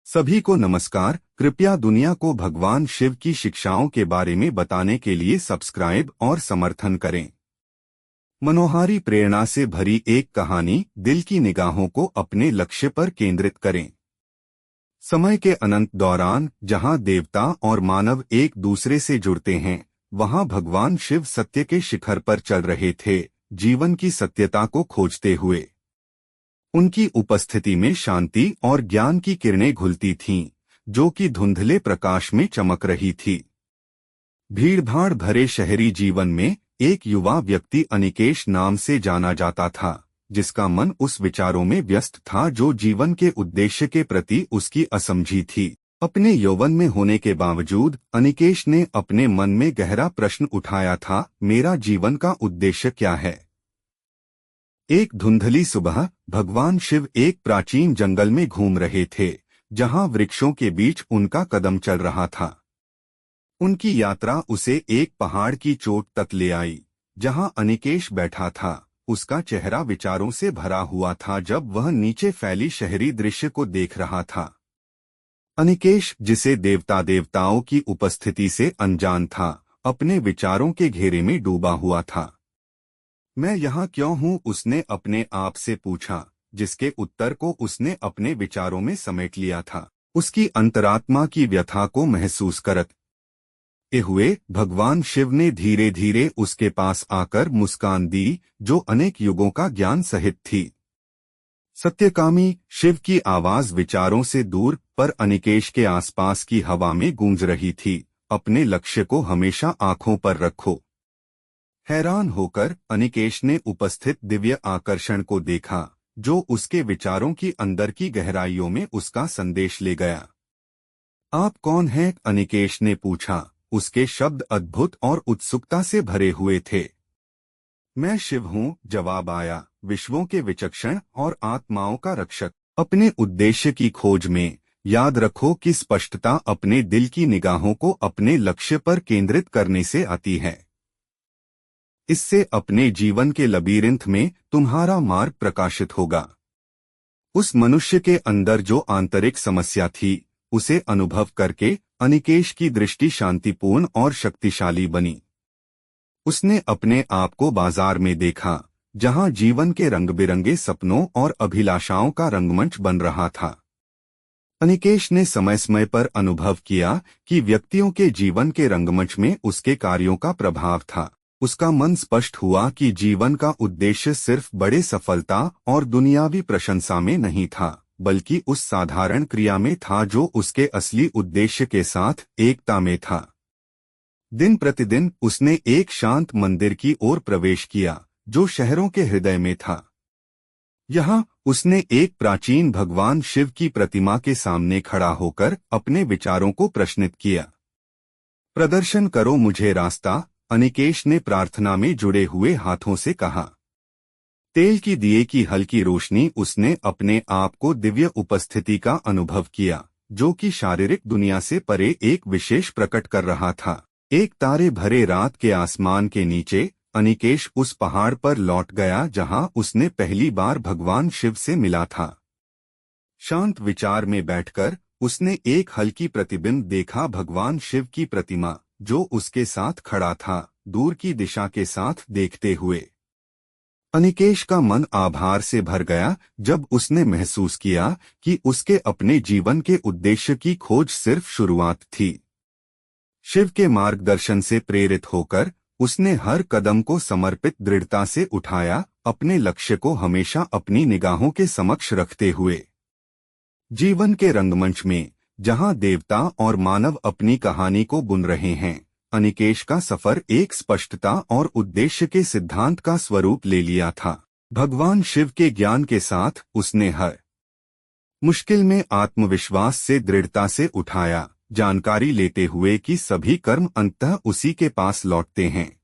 सभी को नमस्कार। कृपया दुनिया को भगवान शिव की शिक्षाओं के बारे में बताने के लिए सब्सक्राइब और समर्थन करें। मनोहारी प्रेरणा से भरी एक कहानी, दिल की निगाहों को अपने लक्ष्य पर केंद्रित करें। समय के अनंत दौरान जहां देवता और मानव एक दूसरे से जुड़ते हैं, वहां भगवान शिव सत्य के शिखर पर चल रहे थे, जीवन की सत्यता को खोजते हुए। उनकी उपस्थिति में शांति और ज्ञान की किरणें घुलती थीं, जो कि धुंधले प्रकाश में चमक रही थी। भीड़भाड़ भरे शहरी जीवन में एक युवा व्यक्ति अनिकेश नाम से जाना जाता था, जिसका मन उस विचारों में व्यस्त था जो जीवन के उद्देश्य के प्रति उसकी असमझी थी। अपने यौवन में होने के बावजूद अनिकेश ने अपने मन में गहरा प्रश्न उठाया था, मेरा जीवन का उद्देश्य क्या है। एक धुंधली सुबह भगवान शिव एक प्राचीन जंगल में घूम रहे थे, जहां वृक्षों के बीच उनका कदम चल रहा था। उनकी यात्रा उसे एक पहाड़ की चोट तक ले आई, जहां अनिकेश बैठा था। उसका चेहरा विचारों से भरा हुआ था जब वह नीचे फैली शहरी दृश्य को देख रहा था। अनिकेश, जिसे देवताओं की उपस्थिति से अनजान था, अपने विचारों के घेरे में डूबा हुआ था। मैं यहाँ क्यों हूँ, उसने अपने आप से पूछा, जिसके उत्तर को उसने अपने विचारों में समेट लिया था। उसकी अंतरात्मा की व्यथा को महसूस करते हुए भगवान शिव ने धीरे धीरे उसके पास आकर मुस्कान दी, जो अनेक युगों का ज्ञान सहित थी। सत्यकामी, शिव की आवाज विचारों से दूर पर अनिकेश के आसपास की हवा में गूंज रही थी। अपने लक्ष्य को हमेशा आंखों पर रखो। हैरान होकर अनिकेश ने उपस्थित दिव्य आकर्षण को देखा, जो उसके विचारों की अंदर की गहराइयों में उसका संदेश ले गया। आप कौन हैं? अनिकेश ने पूछा। उसके शब्द अद्भुत और उत्सुकता से भरे हुए थे। मैं शिव हूँ, जवाब आया, विश्वों के विचक्षण और आत्माओं का रक्षक। अपने उद्देश्य की खोज में याद रखो कि स्पष्टता अपने दिल की निगाहों को अपने लक्ष्य पर केंद्रित करने से आती है। इससे अपने जीवन के लबीरिंथ में तुम्हारा मार्ग प्रकाशित होगा। उस मनुष्य के अंदर जो आंतरिक समस्या थी, उसे अनुभव करके अनिकेश की दृष्टि शांतिपूर्ण और शक्तिशाली बनी। उसने अपने आप को बाजार में देखा, जहां जीवन के रंग-बिरंगे सपनों और अभिलाषाओं का रंगमंच बन रहा था। अनिकेश ने समय समय पर अनुभव किया कि व्यक्तियों के जीवन के रंगमंच में उसके कार्यों का प्रभाव था। उसका मन स्पष्ट हुआ कि जीवन का उद्देश्य सिर्फ बड़े सफलता और दुनियावी प्रशंसा में नहीं था, बल्कि उस साधारण क्रिया में था जो उसके असली उद्देश्य के साथ एकता में था। दिन प्रतिदिन उसने एक शांत मंदिर की ओर प्रवेश किया, जो शहरों के हृदय में था। यहाँ उसने एक प्राचीन भगवान शिव की प्रतिमा के सामने खड़ा होकर अपने विचारों को प्रश्नित किया। प्रदर्शन करो मुझे रास्ता, अनिकेश ने प्रार्थना में जुड़े हुए हाथों से कहा। तेल की दिए की हल्की रोशनी उसने अपने आप को दिव्य उपस्थिति का अनुभव किया, जो कि शारीरिक दुनिया से परे एक विशेष प्रकट कर रहा था। एक तारे भरे रात के आसमान के नीचे अनिकेश उस पहाड़ पर लौट गया जहां उसने पहली बार भगवान शिव से मिला था। शांत विचार में बैठकर उसने एक हल्की प्रतिबिंब देखा, भगवान शिव की प्रतिमा, जो उसके साथ खड़ा था, दूर की दिशा के साथ देखते हुए। अनिकेश का मन आभार से भर गया जब उसने महसूस किया कि उसके अपने जीवन के उद्देश्य की खोज सिर्फ शुरुआत थी। शिव के मार्गदर्शन से प्रेरित होकर उसने हर कदम को समर्पित दृढ़ता से उठाया, अपने लक्ष्य को हमेशा अपनी निगाहों के समक्ष रखते हुए। जीवन के रंगमंच में जहां देवता और मानव अपनी कहानी को बुन रहे हैं, अनिकेश का सफर एक स्पष्टता और उद्देश्य के सिद्धांत का स्वरूप ले लिया था। भगवान शिव के ज्ञान के साथ उसने हर मुश्किल में आत्मविश्वास से दृढ़ता से उठाया, जानकारी लेते हुए कि सभी कर्म अंततः उसी के पास लौटते हैं।